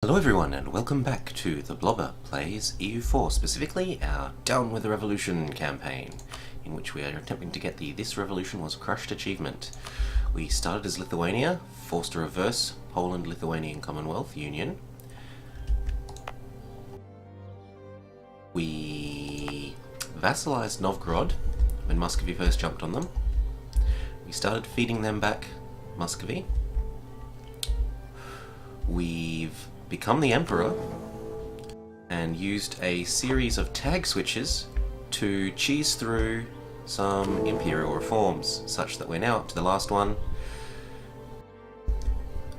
Hello everyone and welcome back to The Blobber Plays EU4, specifically our Down with the Revolution campaign, in which we are attempting to get the This Revolution Was Crushed achievement. We started as Lithuania, forced to reverse Poland-Lithuanian Commonwealth Union. We vassalized Novgorod when Muscovy first jumped on them. We started feeding them back Muscovy. We've become the Emperor and used a series of tag switches to cheese through some imperial reforms, such that we're now up to the last one,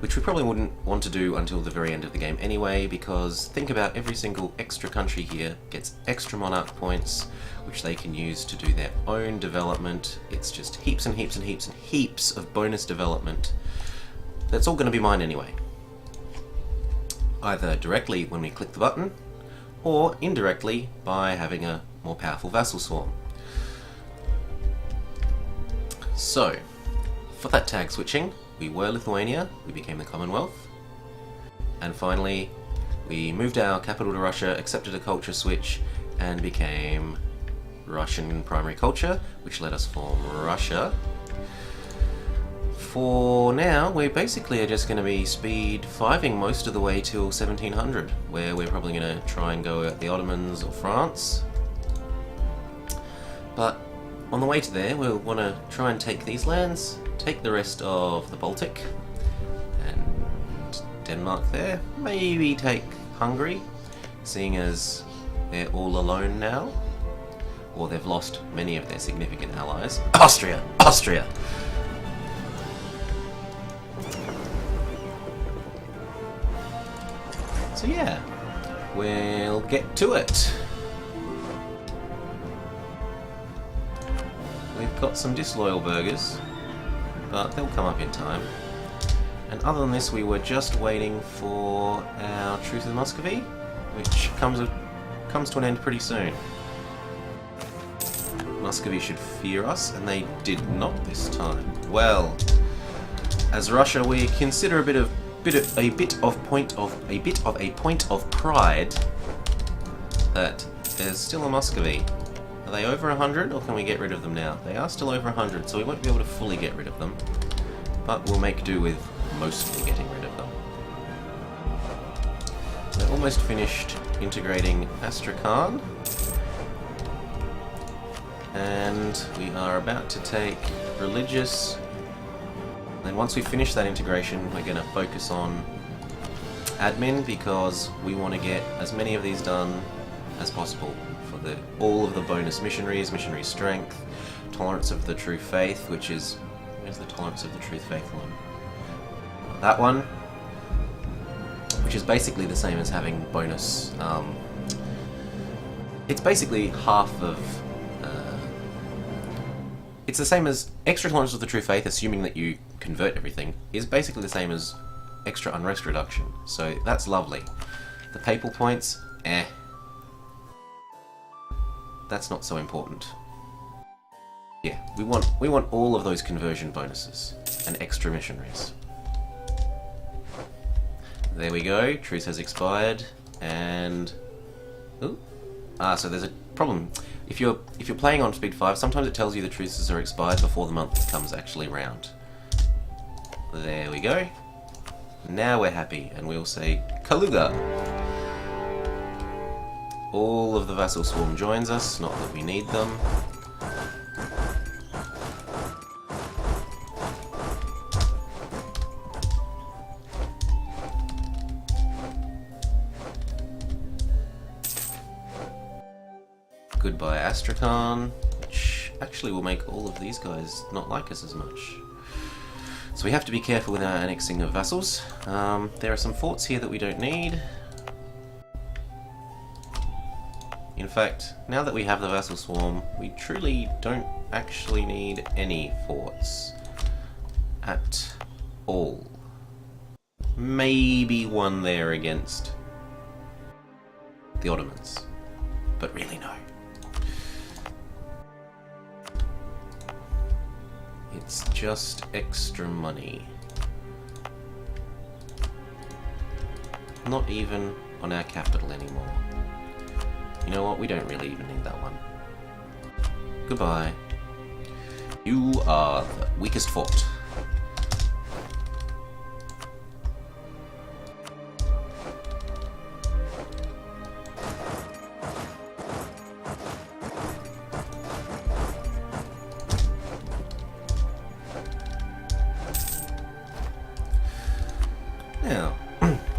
which we probably wouldn't want to do until the very end of the game anyway, because think about every single extra country here gets extra monarch points, which they can use to do their own development. It's just heaps and heaps and heaps and heaps of bonus development. That's all going to be mine anyway. Either directly when we click the button, or indirectly by having a more powerful vassal swarm. So, for that tag switching, we were Lithuania, we became the Commonwealth, and finally we moved our capital to Russia, accepted a culture switch, and became Russian primary culture, which let us form Russia. For now, we basically are just going to be speed 5ing most of the way till 1700, where we're probably going to try and go at the Ottomans or France. But on the way to there, we'll want to try and take these lands, take the rest of the Baltic, and Denmark there, maybe take Hungary, seeing as they're all alone now, or they've lost many of their significant allies. Austria! Austria! So yeah, we'll get to it. We've got some disloyal burghers, but they'll come up in time. And other than this, we were just waiting for our Truce with Muscovy, which comes to an end pretty soon. Muscovy should fear us, and they did not this time. Well, as Russia, we consider a bit of a point of pride that there's still a Muscovy. Are they over 100, or can we get rid of them now? They are still over 100, so we won't be able to fully get rid of them, but we'll make do with mostly getting rid of them. We're almost finished integrating Astrakhan, and we are about to take religious. Then once we finish that integration, we're going to focus on admin, because we want to get as many of these done as possible for all of the bonus missionary strength, tolerance of the true faith, which is, where's the tolerance of the true faith one? That one, which is basically the same as having bonus. It's basically half of. It's the same as extra tolerance of the true faith, assuming that you convert everything, is basically the same as extra unrest reduction. So that's lovely. The papal points, that's not so important. Yeah, we want all of those conversion bonuses and extra missionaries. There we go. Truce has expired, and so there's a problem. If you're playing on speed 5, sometimes it tells you the truces are expired before the month comes actually round. There we go. Now we're happy, and we'll say Kaluga. All of the vassal swarm joins us, not that we need them. Goodbye Astrakhan, which actually will make all of these guys not like us as much. So we have to be careful with our annexing of vassals. There are some forts here that we don't need. In fact, now that we have the vassal swarm, we truly don't actually need any forts at all. Maybe one there against the Ottomans, but really no. It's just extra money. Not even on our capital anymore. You know what? We don't really even need that one. Goodbye. You are the weakest fort. Now,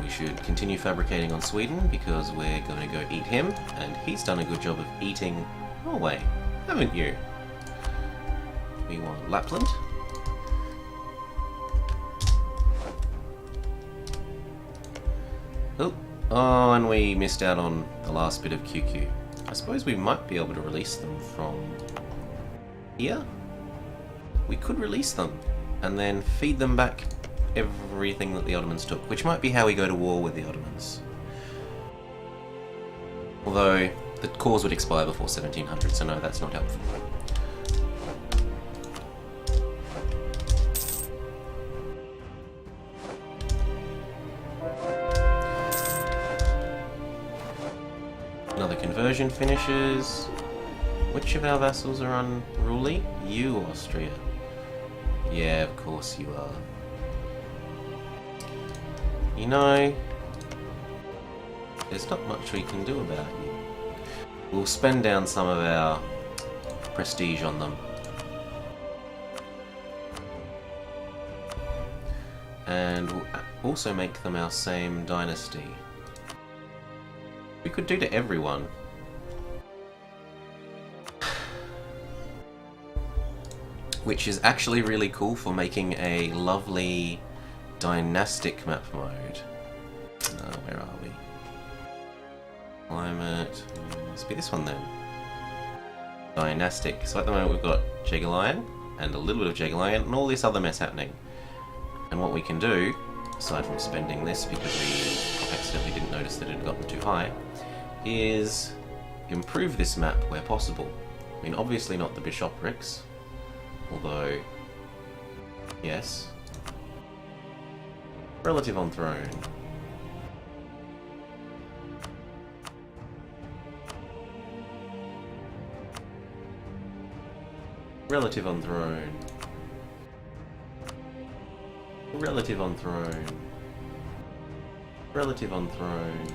we should continue fabricating on Sweden because we're going to go eat him, and he's done a good job of eating Norway, haven't you? We want Lapland. Oh, and we missed out on the last bit of QQ. I suppose we might be able to release them from here. We could release them and then feed them back everything that the Ottomans took, which might be how we go to war with the Ottomans. Although the cause would expire before 1700, so no, that's not helpful. Another conversion finishes. Which of our vassals are unruly? You, Austria. Yeah, of course you are. You know, there's not much we can do about you. We'll spend down some of our prestige on them. And we'll also make them our same dynasty. We could do to everyone. Which is actually really cool for making a lovely dynastic map mode. Where are we? Climate. Must be this one then. Dynastic. So at the moment we've got Jagiellonian and a little bit of Jagiellonian and all this other mess happening. And what we can do, aside from spending this because we accidentally didn't notice that it had gotten too high, is improve this map where possible. I mean, obviously not the bishoprics, although, yes. Relative on throne. Relative on throne. Relative on throne. Relative on throne.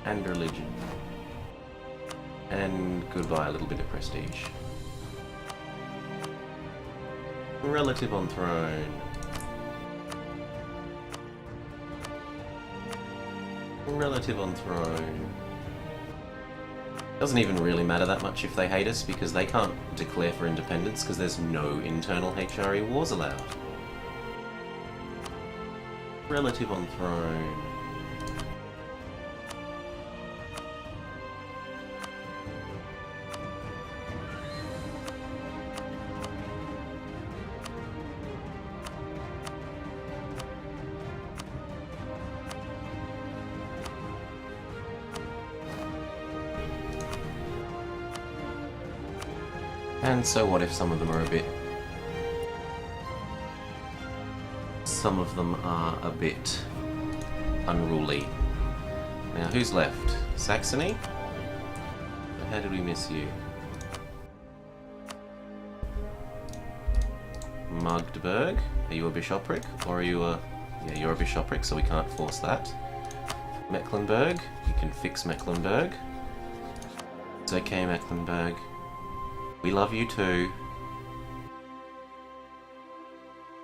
And religion. And goodbye, a little bit of prestige. Relative on throne. Relative on throne. Doesn't even really matter that much if they hate us because they can't declare for independence because there's no internal HRE wars allowed. Relative on throne. And so what if some of them are a bit... Some of them are a bit unruly. Now, who's left? Saxony? How did we miss you? Magdeburg? Are you a bishopric? Or are you a... Yeah, you're a bishopric, so we can't force that. Mecklenburg? You can fix Mecklenburg. It's okay, Mecklenburg. We love you too.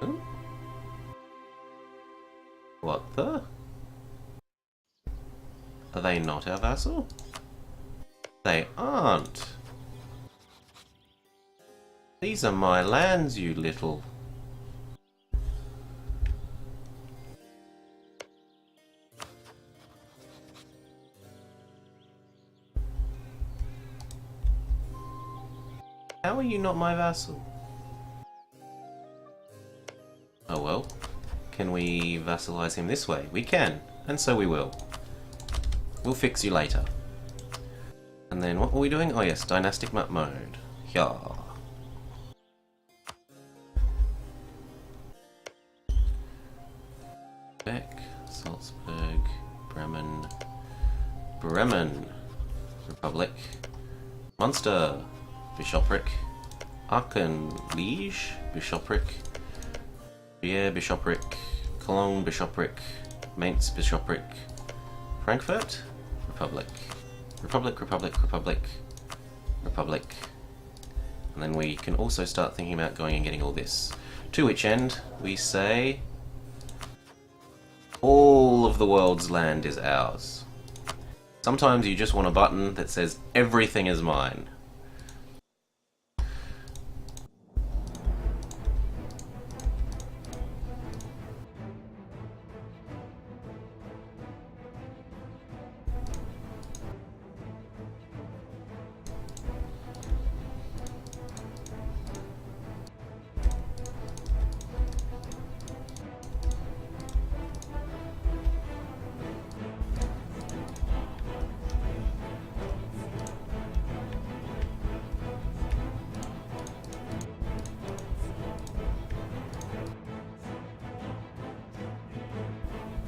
Oh. What the? Are they not our vassal? They aren't. These are my lands, you little... How are you not my vassal? Oh well. Can we vassalize him this way? We can, and so we will. We'll fix you later. And then what were we doing? Oh yes, dynastic map mode. Yeah. Beck, Salzburg, Bremen, Bremen, Republic, Munster, Bishopric, Aachen, Liège, Bishopric, Trier, Bishopric, Cologne, Bishopric, Mainz, Bishopric, Frankfurt, Republic, Republic, Republic, Republic, Republic. And then we can also start thinking about going and getting all this. To which end, we say, all of the world's land is ours. Sometimes you just want a button that says, everything is mine.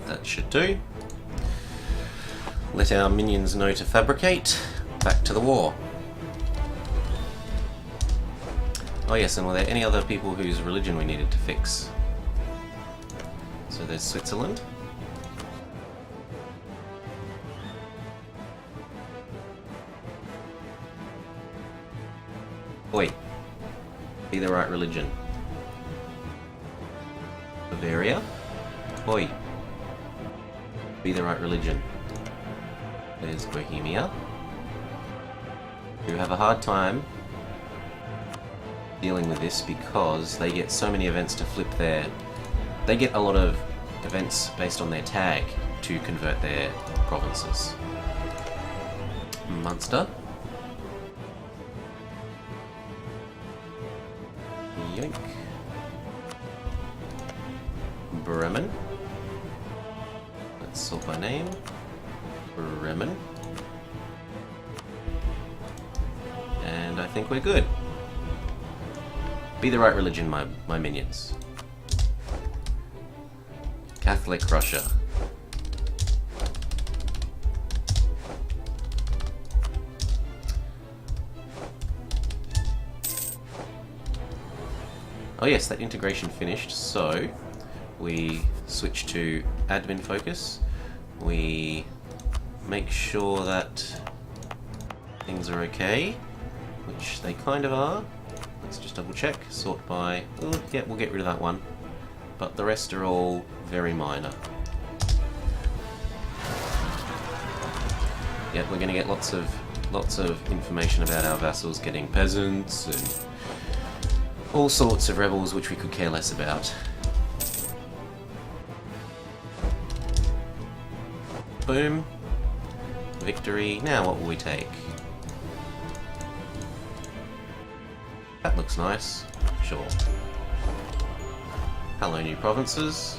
That should do. Let our minions know to fabricate. Back to the war. Oh yes, and were there any other people whose religion we needed to fix? So there's Switzerland. Oi. Be the right religion. Bavaria. Oi. Be the right religion. There's Bohemia. You have a hard time dealing with this because they get so many events to flip their... They get a lot of events based on their tag to convert their provinces. Munster. Yoink. Bremen. Let's sort by name. Bremen. And I think we're good. Be the right religion, my minions. Catholic Russia. Oh yes, that integration finished, so we switch to admin focus. We make sure that things are okay, which they kind of are. Let's just double check. Sort by... Oh, yeah, we'll get rid of that one. But the rest are all very minor. Yeah, we're going to get lots of information about our vassals getting peasants and all sorts of rebels which we could care less about. Boom. Victory. Now what will we take? That looks nice. Sure. Hello, new provinces.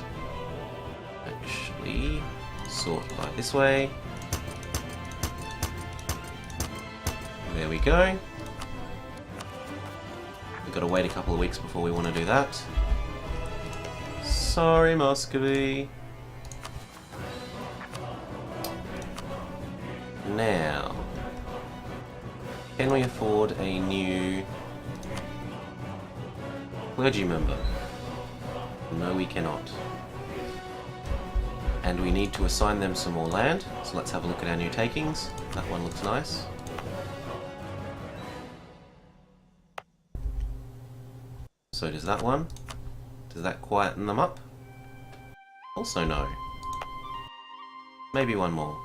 Actually, sort by this way. There we go. We've got to wait a couple of weeks before we want to do that. Sorry, Muscovy. Now, can we afford a new clergy member? No, we cannot. And we need to assign them some more land, so let's have a look at our new takings. That one looks nice. So does that one. Does that quieten them up? Also no. Maybe one more.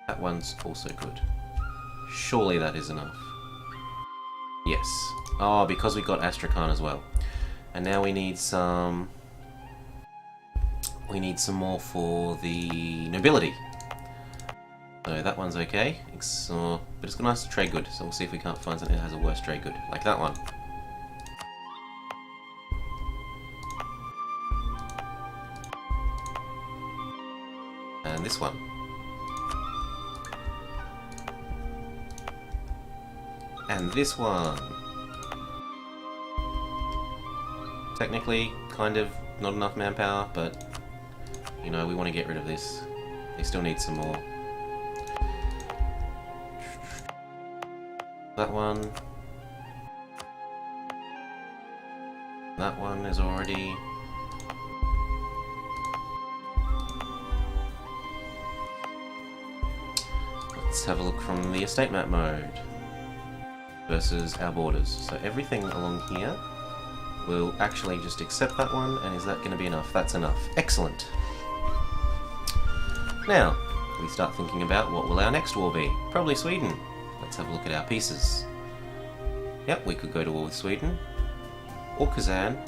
That one's also good. Surely that is enough. Yes. Oh, because we got Astrakhan as well. And now we need some... We need some more for the nobility. So that one's okay. But it's got a nice trade good, so we'll see if we can't find something that has a worse trade good. Like that one. And this one. And this one. Technically, kind of not enough manpower, but you know, we want to get rid of this. They still need some more. That one. That one is already... Let's have a look from the estate map mode versus our borders. So everything along here will actually just accept that one, and is that going to be enough? That's enough. Excellent. Now, we start thinking about what will our next war be. Probably Sweden. Let's have a look at our pieces. Yep, we could go to war with Sweden. Or Kazan.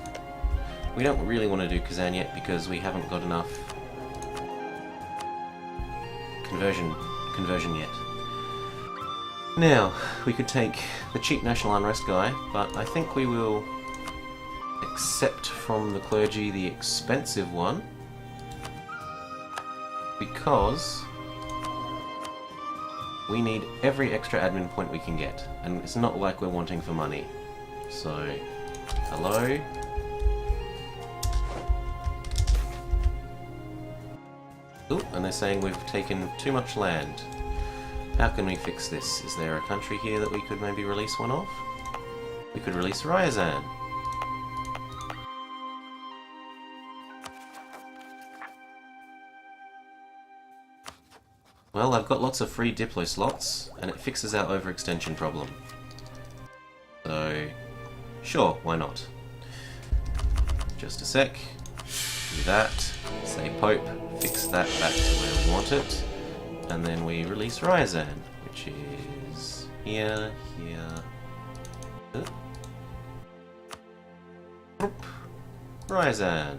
We don't really want to do Kazan yet because we haven't got enough conversion yet. Now, we could take the cheap national unrest guy, but I think we will accept from the clergy the expensive one because we need every extra admin point we can get, and it's not like we're wanting for money. So, hello. Ooh, and they're saying we've taken too much land. How can we fix this? Is there a country here that we could maybe release one of? We could release Ryazan. Well, I've got lots of free Diplo slots, and it fixes our overextension problem. So, sure, why not? Just a sec. Do that. Say Pope. Fix that back to where we want it. And then we release Ryazan, which is here, here. Ryazan.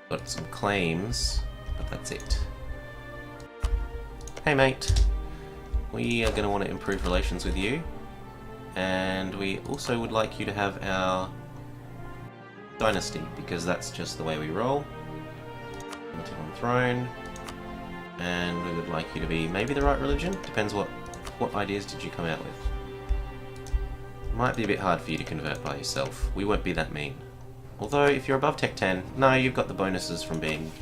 Got some claims, but that's it. Hey mate, we are going to want to improve relations with you, and we also would like you to have our dynasty, because that's just the way we roll. Relative on throne, and we would like you to be maybe the right religion, depends what ideas did you come out with. Might be a bit hard for you to convert by yourself, we won't be that mean. Although, if you're above Tech 10, no, you've got the bonuses from being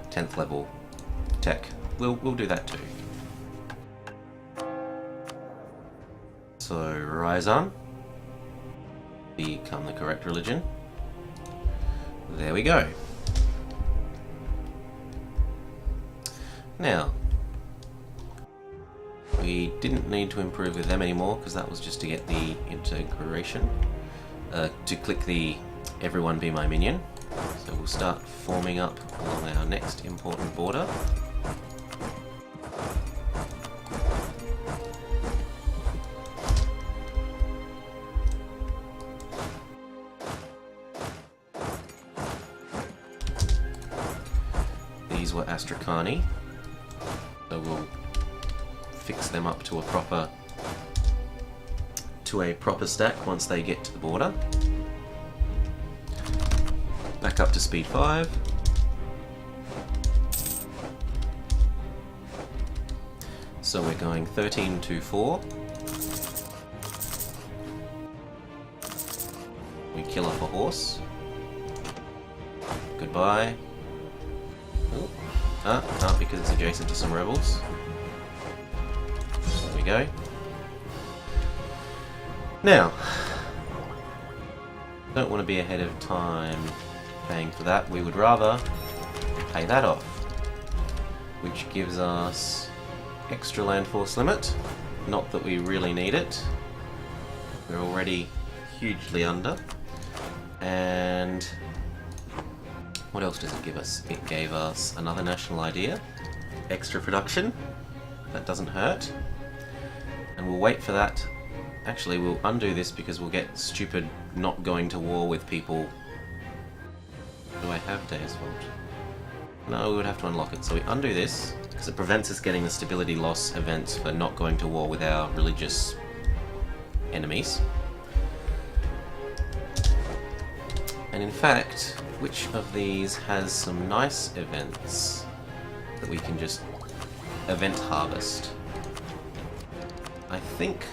10th level Tech. We'll do that too. So, Ryazan. Become the correct religion. There we go. Now, we didn't need to improve with them anymore, because that was just to get the integration. To click the everyone be my minion. So we'll start forming up along our next important border. These were Astrakani, so we'll fix them up to a proper stack once they get to the border. Back up to speed 5. So we're going 13 to 4. We kill off a horse. Goodbye. Oh, because it's adjacent to some rebels. There we go. Now, don't want to be ahead of time paying for that. We would rather pay that off, which gives us extra land force limit. Not that we really need it. We're already hugely under. And what else does it give us? It gave us another national idea, extra production. That doesn't hurt. And we'll wait for that. Actually, we'll undo this because we'll get stupid not going to war with people. Do I have Deus Vult? No, we would have to unlock it. So we undo this, because it prevents us getting the stability loss events for not going to war with our religious enemies. And in fact, which of these has some nice events that we can just event harvest. I think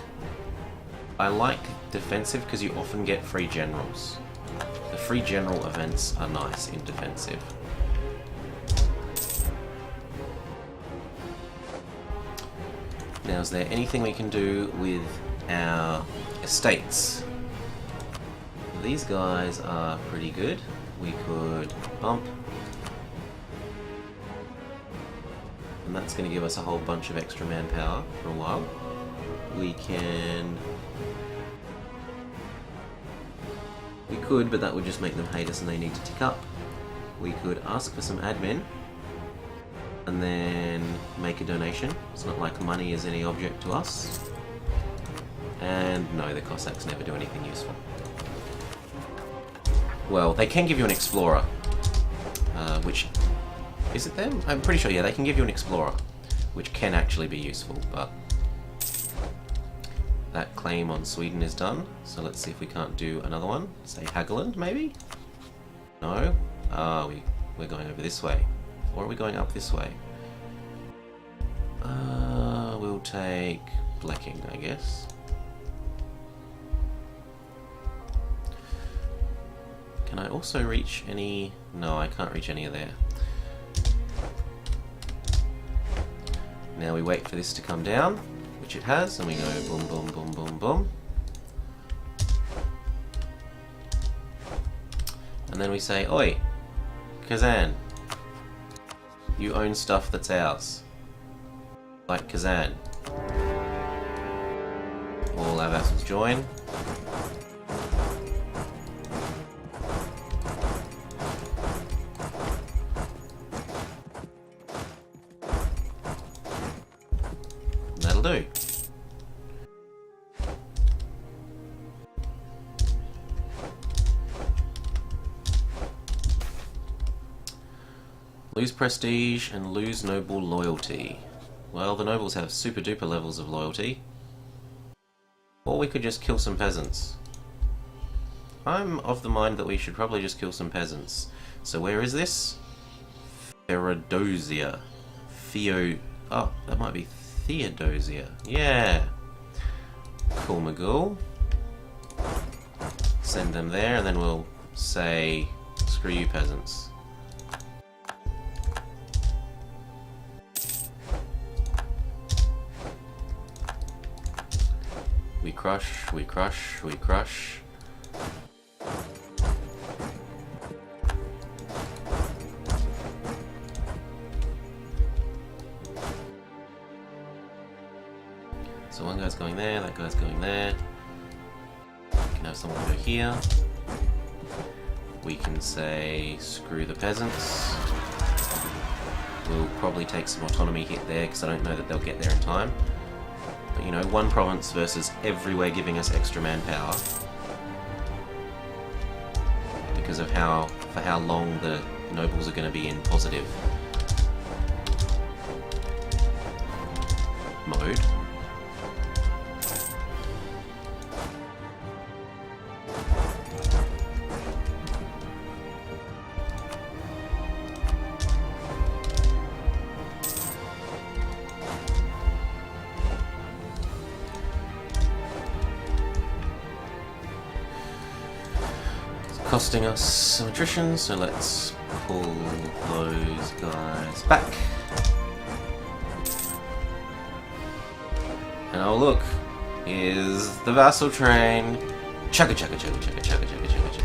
I like defensive because you often get free generals. The free general events are nice in defensive. Now, is there anything we can do with our estates? These guys are pretty good. We could bump. And that's going to give us a whole bunch of extra manpower for a while. We can... We could, but that would just make them hate us and they need to tick up. We could ask for some admin and then make a donation. It's not like money is any object to us. And no, the Cossacks never do anything useful. Well, they can give you an explorer, which... Is it them? I'm pretty sure, yeah, they can give you an explorer, which can actually be useful, but... That claim on Sweden is done, so let's see if we can't do another one. Say Hageland, maybe? No? Ah, we're going over this way. Or are we going up this way? We'll take Blecking, I guess. Can I also reach any... No, I can't reach any of there. Now we wait for this to come down, which it has, and we go boom, boom, boom, boom, boom. And then we say, oi, Kazan, you own stuff that's ours. Like Kazan. All our vassals join. That'll do. Lose prestige and lose noble loyalty. Well, the nobles have super duper levels of loyalty. Or we could just kill some peasants. I'm of the mind that we should probably just kill some peasants. So where is this? Feodosia. Oh, that might be Theodosia. Yeah. Cool Magul. Send them there and then we'll say, screw you peasants. We crush, we crush, we crush. So one guy's going there, that guy's going there. We can have someone go here. We can say, screw the peasants. We'll probably take some autonomy hit there because I don't know that they'll get there in time. But you know, one province versus everywhere giving us extra manpower. Because of for how long the nobles are going to be in positive mode. Costing us some attrition, so let's pull those guys back. And oh look, here's the vassal train. Chugga chugga chugga chugga chugga chugga chugga chugga.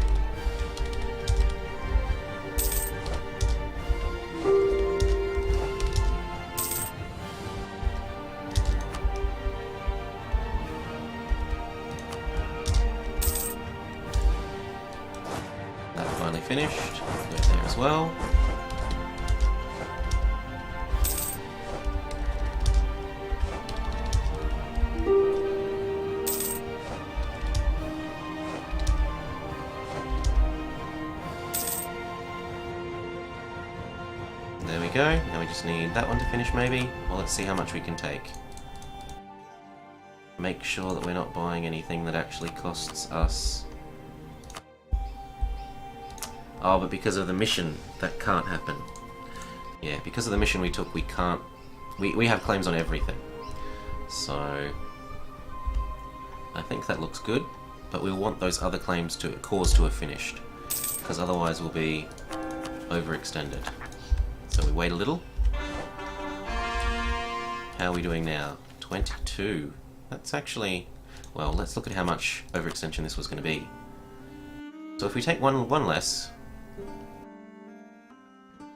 Finished. Go there as well. There we go. Now we just need that one to finish maybe. Well, let's see how much we can take. Make sure that we're not buying anything that actually costs us. Oh, but because of the mission, that can't happen. Yeah, because of the mission we took, we can't We have claims on everything. So I think that looks good, but we'll want those other claims to cause to have finished, because otherwise we'll be overextended. So we wait a little. How are we doing now? 22. That's actually... Well, let's look at how much overextension this was going to be. So if we take one less,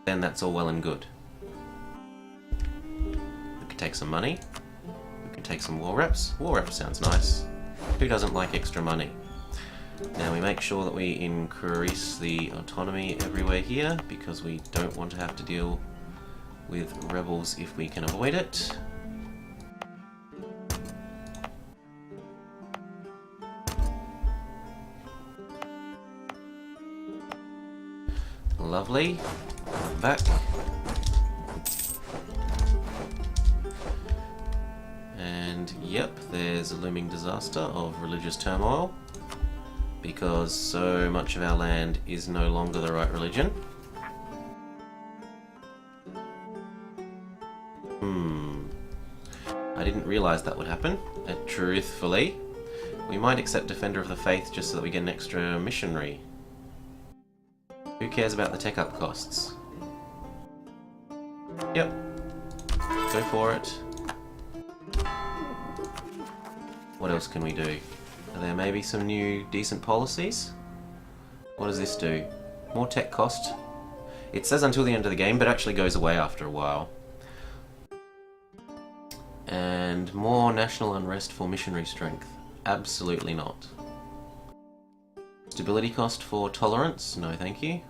then that's all well and good. We can take some money. We can take some war reps. War reps sounds nice. Who doesn't like extra money? Now we make sure that we increase the autonomy everywhere here, because we don't want to have to deal with rebels if we can avoid it. Lovely. Back. And yep, there's a looming disaster of religious turmoil, because so much of our land is no longer the right religion. I didn't realise that would happen. Truthfully, we might accept Defender of the Faith just so that we get an extra missionary. Who cares about the tech up costs? Yep. Go for it. What else can we do? Are there maybe some new decent policies? What does this do? More tech cost? It says until the end of the game, but actually goes away after a while. And more national unrest for missionary strength. Absolutely not. Stability cost for tolerance? No thank you.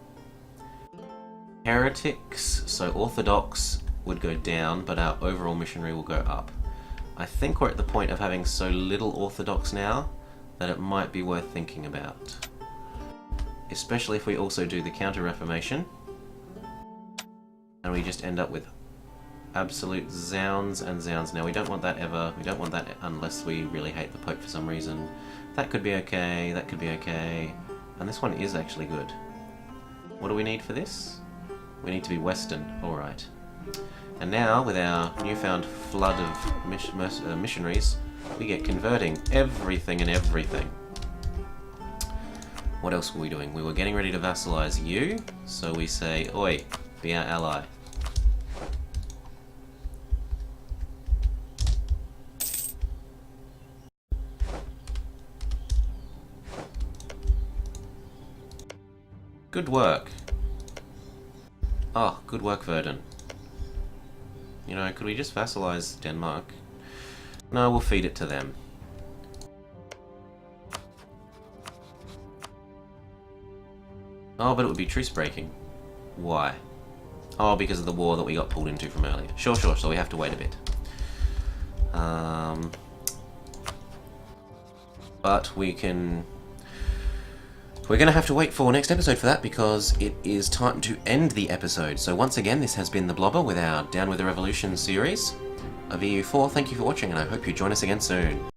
Heretics, so Orthodox would go down, but our overall missionary will go up. I think we're at the point of having so little Orthodox now that it might be worth thinking about. Especially if we also do the Counter-Reformation. And we just end up with absolute zounds and zounds. Now we don't want that ever, we don't want that unless we really hate the Pope for some reason. That could be okay, that could be okay. And this one is actually good. What do we need for this? We need to be Western, alright. And now, with our newfound flood of missionaries, we get converting everything and everything. What else were we doing? We were getting ready to vassalize you, so we say, oi, be our ally. Good work. Oh, good work, Verdun. You know, could we just vassalize Denmark? No, we'll feed it to them. Oh, but it would be truce breaking. Why? Oh, because of the war that we got pulled into from earlier. Sure, so we have to wait a bit. But we can... We're going to have to wait for next episode for that, because it is time to end the episode. So once again, this has been The Blobber with our Down with the Revolution series of EU4. Thank you for watching, and I hope you join us again soon.